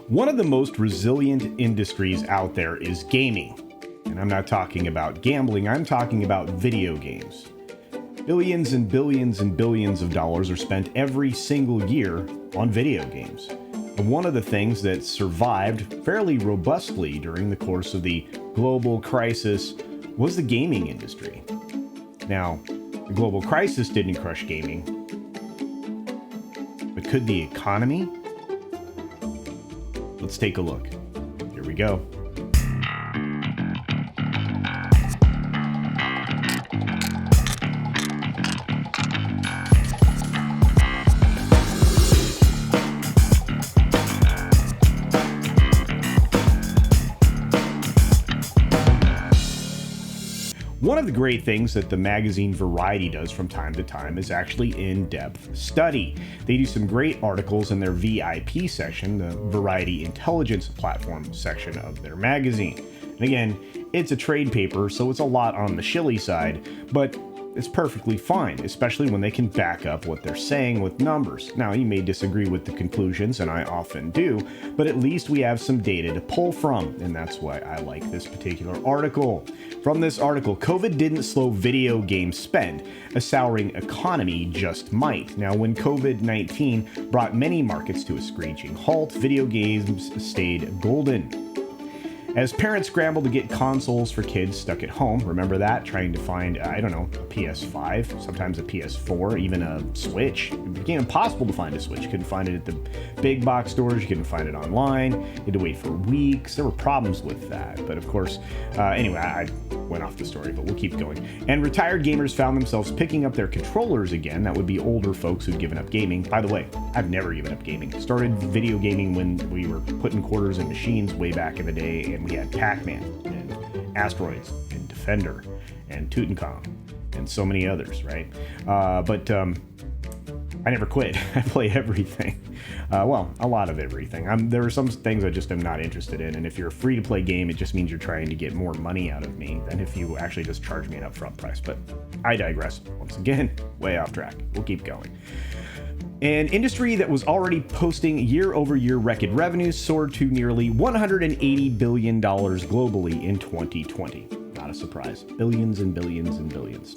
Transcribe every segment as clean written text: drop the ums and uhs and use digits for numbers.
One of the most resilient industries out there is gaming. And I'm not talking about gambling, I'm talking about video games. Billions and billions and billions of dollars are spent every single year on video games. And one of the things that survived fairly robustly during the course of the global crisis was the gaming industry. Now, the global crisis didn't crush gaming, but could the economy? Let's take a look. Here we go. One of the great things that the magazine Variety does from time to time is actually in-depth study. They do some great articles in their VIP section, the Variety Intelligence Platform section of their magazine. And again, it's a trade paper, so it's a lot on the shilly side, but it's perfectly fine, especially when they can back up what they're saying with numbers. Now, you may disagree with the conclusions, and I often do, but at least we have some data to pull from, and that's why I like this particular article. From this article, COVID didn't slow video game spend. A souring economy just might. Now, when COVID-19 brought many markets to a screeching halt, video games stayed golden. As parents scrambled to get consoles for kids stuck at home, remember that? Trying to find, a PS5, sometimes a PS4, even a Switch. It became impossible to find a Switch. You couldn't find it at the big box stores. You couldn't find it online. You had to wait for weeks. There were problems with that. But of course, anyway, I went off the story, but we'll keep going. And retired gamers found themselves picking up their controllers again. That would be older folks who'd given up gaming. By the way, I've never given up gaming. Started video gaming when we were putting quarters in machines way back in the day, and we had Pac-Man and Asteroids and Defender and Tutankhamun and so many others, right? But I never quit. I play everything. Well, a lot of everything. There are some things I just am not interested in, and if you're a free-to-play game, it just means you're trying to get more money out of me than if you actually just charge me an upfront price. But I digress. Once again, way off track. We'll keep going. An industry that was already posting year-over-year record revenues soared to nearly $180 billion globally in 2020. Not a surprise. Billions and billions and billions.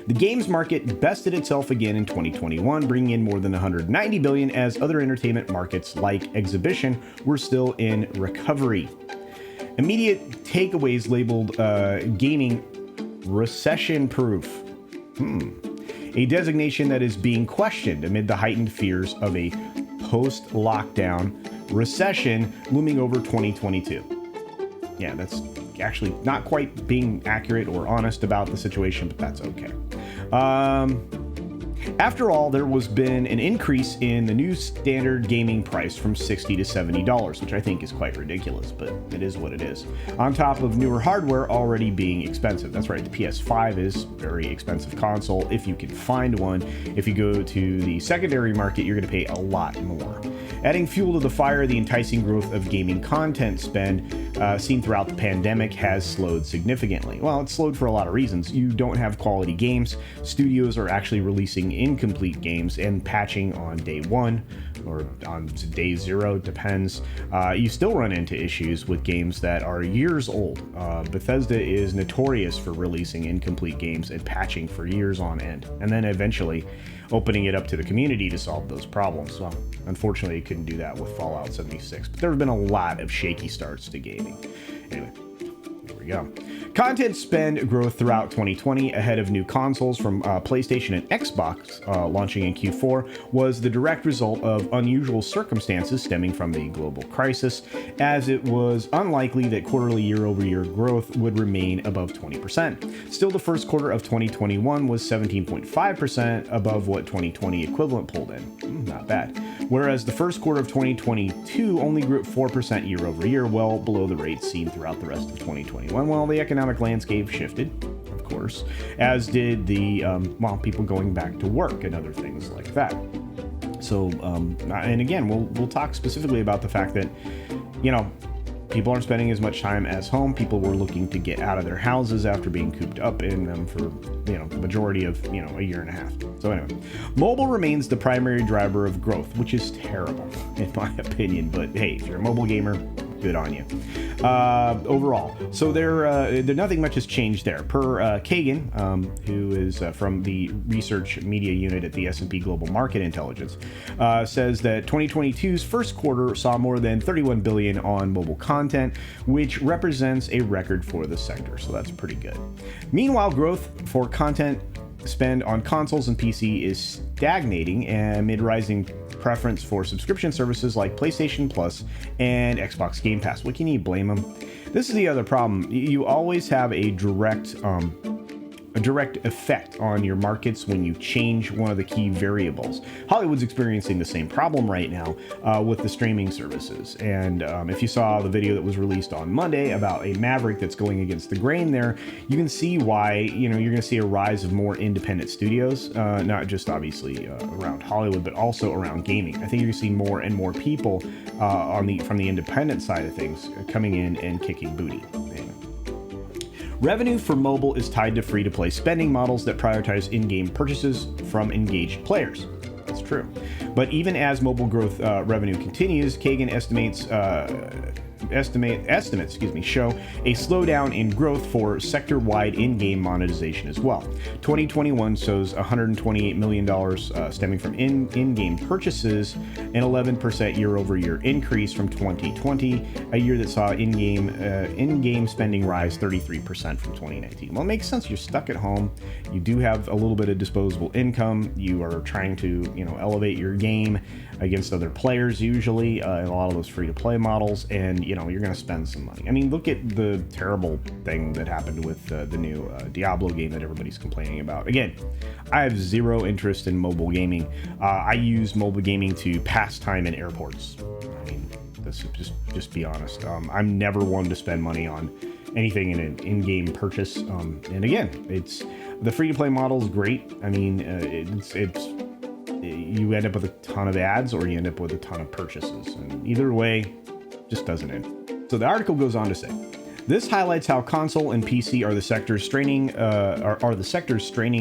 The games market bested itself again in 2021, bringing in more than $190 billion as other entertainment markets like exhibition were still in recovery. Immediate takeaways labeled gaming recession-proof. A designation that is being questioned amid the heightened fears of a post-lockdown recession looming over 2022. Yeah, that's actually not quite being accurate or honest about the situation, but that's okay. After all, there was been an increase in the new standard gaming price from $60 to $70, which I think is quite ridiculous, but it is what it is. On top of newer hardware already being expensive. That's right, the PS5 is a very expensive console if you can find one. If you go to the secondary market, you're going to pay a lot more. Adding fuel to the fire, the enticing growth of gaming content spend seen throughout the pandemic has slowed significantly. Well, it's slowed for a lot of reasons. You don't have quality games. Studios are actually releasing incomplete games and patching on day one or on day zero, depends. You still run into issues with games that are years old. Bethesda is notorious for releasing incomplete games and patching for years on end, and then eventually opening it up to the community to solve those problems. Well, unfortunately, you couldn't do that with Fallout 76, but there have been a lot of shaky starts to gaming. Anyway, here we go. Content spend growth throughout 2020 ahead of new consoles from PlayStation and Xbox launching in Q4 was the direct result of unusual circumstances stemming from the global crisis, as it was unlikely that quarterly year-over-year growth would remain above 20%. Still, the first quarter of 2021 was 17.5% above what 2020 equivalent pulled in. Not bad. Whereas the first quarter of 2022 only grew at 4% year-over-year, well below the rate seen throughout the rest of 2021. Well, the economic landscape shifted, of course, as did the people going back to work and other things like that. So, and again, we'll talk specifically about the fact that, people aren't spending as much time as home. People were looking to get out of their houses after being cooped up in them for, the majority of, a year and a half. So anyway, mobile remains the primary driver of growth, which is terrible in my opinion. But hey, if you're a mobile gamer, good on you. Overall, so there nothing much has changed there. Per Kagan, who is from the research media unit at the S&P Global Market Intelligence, says that 2022's first quarter saw more than 31 billion on mobile content, which represents a record for the sector. So that's pretty good. Meanwhile, growth for content spend on consoles and PC is stagnating amid rising preference for subscription services like PlayStation Plus and Xbox Game Pass. What can you blame them? This is the other problem. You always have a direct effect on your markets when you change one of the key variables. Hollywood's experiencing the same problem right now with the streaming services. And if you saw the video that was released on Monday about a Maverick that's going against the grain there, you can see why, you're going to see a rise of more independent studios, not just obviously around Hollywood, but also around gaming. I think you're going to see more and more people from the independent side of things coming in and kicking booty. Revenue for mobile is tied to free-to-play spending models that prioritize in-game purchases from engaged players. That's true. But even as mobile growth revenue continues, Kagan estimates show a slowdown in growth for sector-wide in-game monetization as well. 2021 shows $128 million stemming from in-game purchases, an 11% year-over-year increase from 2020, a year that saw in-game spending rise 33% from 2019. Well, it makes sense. You're stuck at home. You do have a little bit of disposable income. You are trying to, elevate your game against other players usually in a lot of those free-to-play models, and you're going to spend some money. I mean, look at the terrible thing that happened with the new Diablo game that everybody's complaining about. Again, I have zero interest in mobile gaming. I use mobile gaming to pass time in airports. I mean, this just be honest. I'm never one to spend money on anything in an in-game purchase. And again, it's the free-to-play model is great. I mean, it's you end up with a ton of ads or you end up with a ton of purchases, and either way just doesn't end. So the article goes on to say, this highlights how console and PC are the sector's straining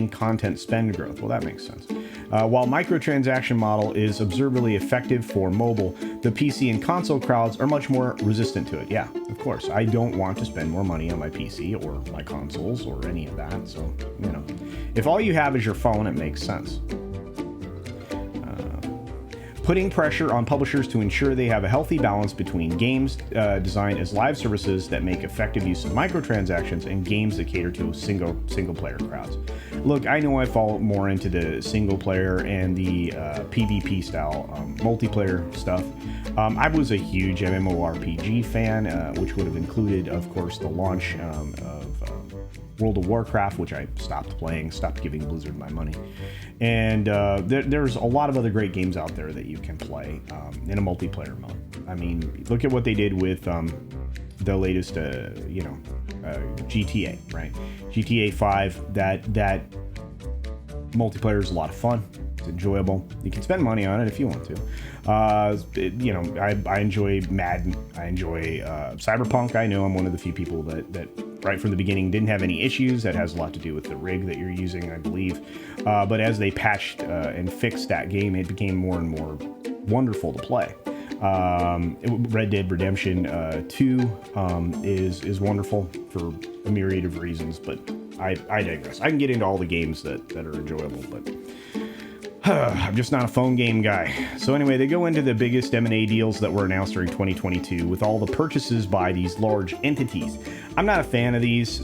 content spend growth. Well, that makes sense. While microtransaction model is observably effective for mobile, the PC and console crowds are much more resistant to it. Yeah, of course. I don't want to spend more money on my PC or my consoles or any of that. So, if all you have is your phone, it makes sense. Putting pressure on publishers to ensure they have a healthy balance between games designed as live services that make effective use of microtransactions and games that cater to single player crowds. Look, I know I fall more into the single player and the PvP style multiplayer stuff. I was a huge MMORPG fan, which would have included, of course, the launch of World of Warcraft, which I stopped giving Blizzard my money. And there's a lot of other great games out there that you can play in a multiplayer mode. I mean, look at what they did with the latest, GTA, right? GTA 5, that multiplayer is a lot of fun. It's enjoyable. You can spend money on it if you want to. I enjoy Madden. I enjoy Cyberpunk. I know I'm one of the few people that right from the beginning didn't have any issues. That has a lot to do with the rig that you're using, I believe. But as they patched and fixed that game, it became more and more wonderful to play. Red Dead Redemption 2 is wonderful for a myriad of reasons, but I digress. I can get into all the games that are enjoyable, but I'm just not a phone game guy. So anyway, they go into the biggest M&A deals that were announced during 2022 with all the purchases by these large entities. I'm not a fan of these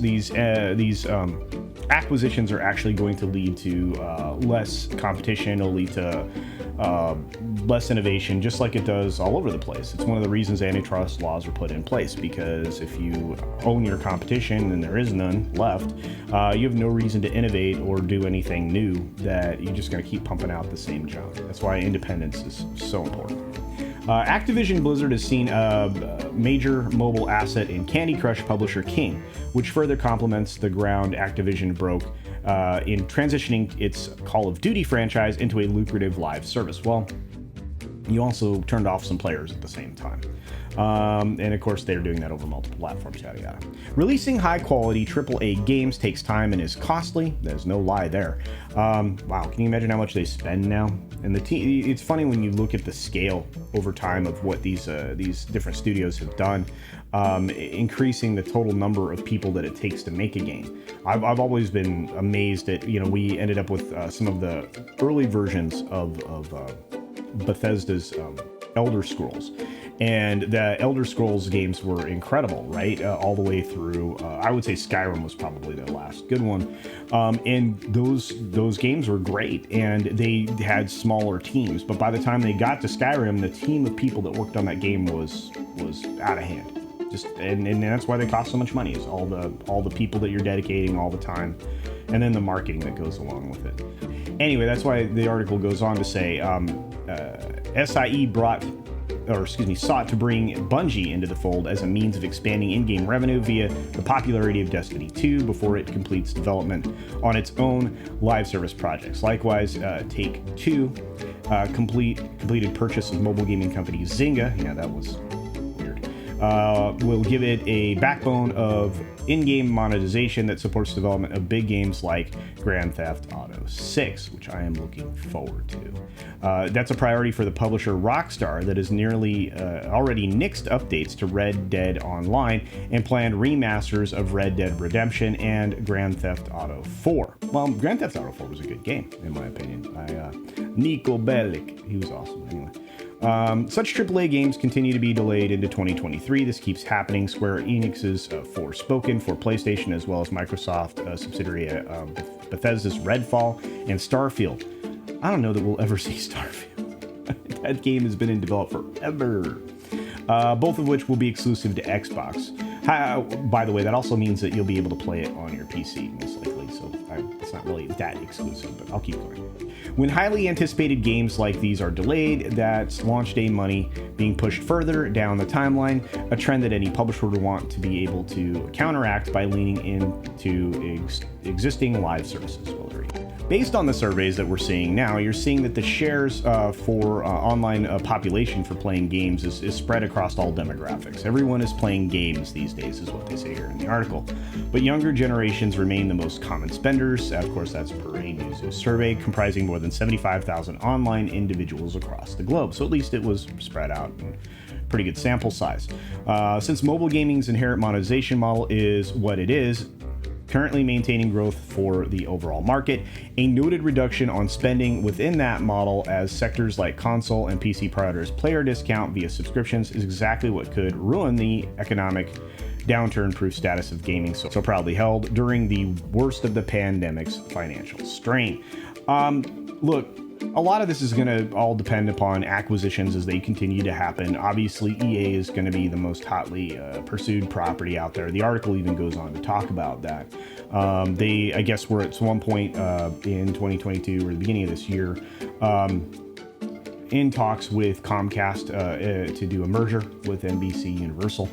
acquisitions are actually going to lead to less competition. It'll lead to less innovation, just like it does all over the place. It's one of the reasons antitrust laws were put in place, because if you own your competition and there is none left, you have no reason to innovate or do anything new, that you're just going to keep pumping out the same junk. That's why independence is so important. Activision Blizzard has seen a major mobile asset in Candy Crush publisher King, which further complements the ground Activision broke in transitioning its Call of Duty franchise into a lucrative live service. Well, you also turned off some players at the same time. And of course, they're doing that over multiple platforms, yada yada. Releasing high quality AAA games takes time and is costly. There's no lie there. Wow, can you imagine how much they spend now? And it's funny when you look at the scale over time of what these different studios have done, increasing the total number of people that it takes to make a game. I've always been amazed at, we ended up with some of the early versions of Bethesda's Elder Scrolls, and the Elder Scrolls games were incredible, right? All the way through. I would say Skyrim was probably the last good one, and those games were great, and they had smaller teams. But by the time they got to Skyrim, the team of people that worked on that game was out of hand. And that's why they cost so much money, is all the people that you're dedicating all the time, and then the marketing that goes along with it. Anyway, that's why the article goes on to say SIE sought to bring Bungie into the fold as a means of expanding in-game revenue via the popularity of Destiny 2 before it completes development on its own live service projects. Likewise, Take-Two completed purchase of mobile gaming company Zynga. Yeah, that was weird. Will give it a backbone of in-game monetization that supports development of big games like Grand Theft Auto 6, which I am looking forward to. That's a priority for the publisher Rockstar that has nearly already nixed updates to Red Dead Online and planned remasters of Red Dead Redemption and Grand Theft Auto 4. Well, Grand Theft Auto 4 was a good game, in my opinion. Nico Bellic, he was awesome anyway. Such AAA games continue to be delayed into 2023. This keeps happening. Square Enix's Forspoken for PlayStation, as well as Microsoft subsidiary Bethesda's Redfall and Starfield. I don't know that we'll ever see Starfield. That game has been in development forever. Both of which will be exclusive to Xbox. By the way, that also means that you'll be able to play it on your PC, most likely. So it's not really that exclusive, but I'll keep going. When highly anticipated games like these are delayed, that's launch day money being pushed further down the timeline, a trend that any publisher would want to be able to counteract by leaning into existing live services. Based on the surveys that we're seeing now, you're seeing that the shares for online population for playing games is spread across all demographics. Everyone is playing games these days, is what they say here in the article. But younger generations remain the most common spenders. Of course, that's per a Newzoo survey, comprising more than 75,000 online individuals across the globe. So at least it was spread out. Pretty good sample size. Since mobile gaming's inherent monetization model is what it is, currently maintaining growth for the overall market, a noted reduction on spending within that model as sectors like console and PC providers player discount via subscriptions is exactly what could ruin the economic downturn-proof status of gaming so proudly held during the worst of the pandemic's financial strain. Look, a lot of this is going to all depend upon acquisitions as they continue to happen. Obviously, EA is going to be the most hotly pursued property out there. The article even goes on to talk about that. They, I guess, were at one point in 2022 or the beginning of this year in talks with Comcast to do a merger with NBC Universal.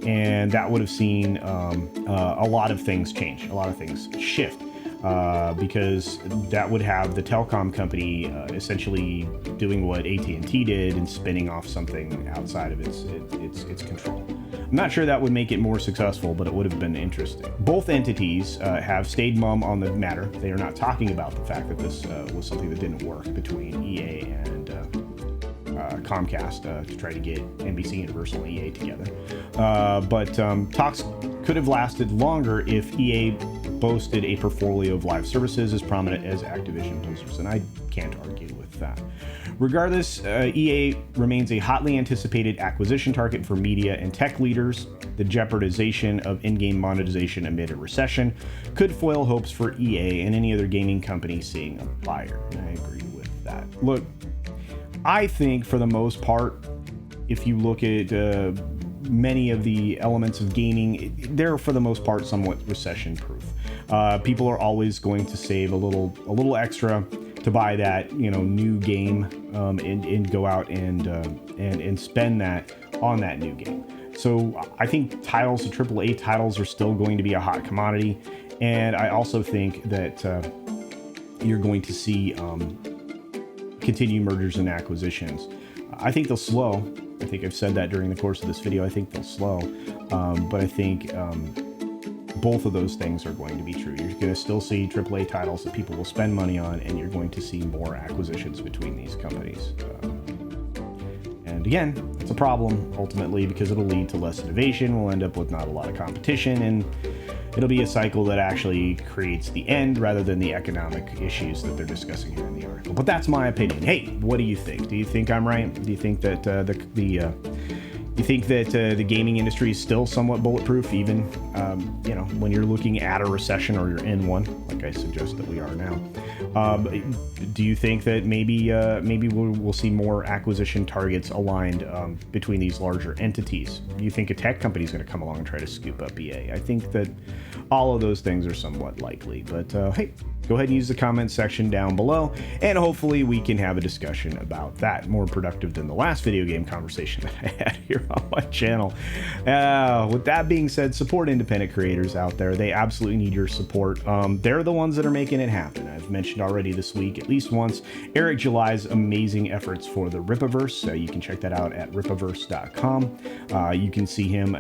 And that would have seen a lot of things change, a lot of things shift. Because that would have the telecom company essentially doing what AT&T did and spinning off something outside of its control. I'm not sure that would make it more successful, but it would have been interesting. Both entities have stayed mum on the matter. They are not talking about the fact that this was something that didn't work between EA and Comcast to try to get NBC Universal and EA together. But talks could have lasted longer if EA boasted a portfolio of live services as prominent as Activision Blizzard's, and I can't argue with that. Regardless, EA remains a hotly anticipated acquisition target for media and tech leaders. The jeopardization of in-game monetization amid a recession could foil hopes for EA and any other gaming company seeing a buyer. I agree with that. Look, I think for the most part, if you look at many of the elements of gaming, they're for the most part somewhat recession-proof. People are always going to save a little extra to buy that new game and go out and spend that on that new game. So I think titles, the AAA titles, are still going to be a hot commodity, and I also think that you're going to see continued mergers and acquisitions. I think they'll slow. I think I've said that during the course of this video. I think they'll slow. But I think both of those things are going to be true. You're going to still see AAA titles that people will spend money on, and you're going to see more acquisitions between these companies. And again, it's a problem ultimately because it'll lead to less innovation. We'll end up with not a lot of competition, and it'll be a cycle that actually creates the end rather than the economic issues that they're discussing here in the article. But that's my opinion. Hey, what do you think? Do you think I'm right? Do you think that the gaming industry is still somewhat bulletproof, even when you're looking at a recession or you're in one, like I suggest that we are now? Do you think that maybe we'll see more acquisition targets aligned between these larger entities? Do you think a tech company is going to come along and try to scoop up EA? I think that all of those things are somewhat likely. But hey, go ahead and use the comment section down below, and hopefully we can have a discussion about that. More productive than the last video game conversation that I had here on my channel. With that being said, support independent creators out there. They absolutely need your support. They're the ones that are making it happen. I've mentioned already this week, at least once, Eric July's amazing efforts for the Ripaverse. You can check that out at ripaverse.com. You can see him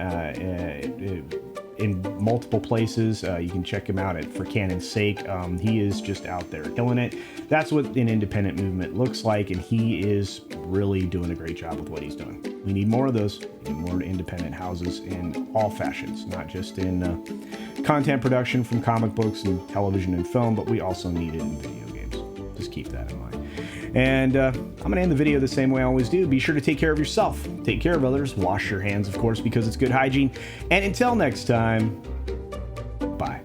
in multiple places. You can check him out at For Canon's Sake. He is just out there killing it. That's what an independent movement looks like, and he is really doing a great job with what he's doing. We need more of those. We need more independent houses in all fashions, not just in content production from comic books and television and film, but we also need it in video games. Just keep that in mind. And I'm going to end the video the same way I always do. Be sure to take care of yourself. Take care of others. Wash your hands, of course, because it's good hygiene. And until next time, bye.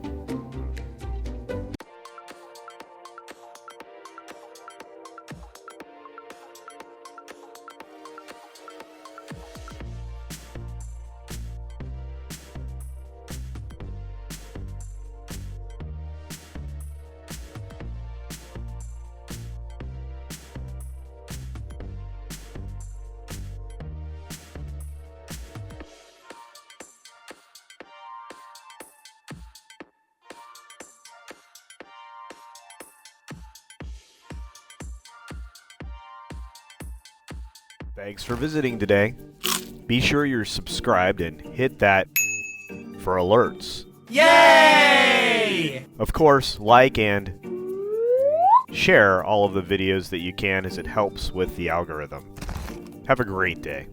Thanks for visiting today. Be sure you're subscribed and hit that for alerts. Yay! Of course, like and share all of the videos that you can, as it helps with the algorithm. Have a great day.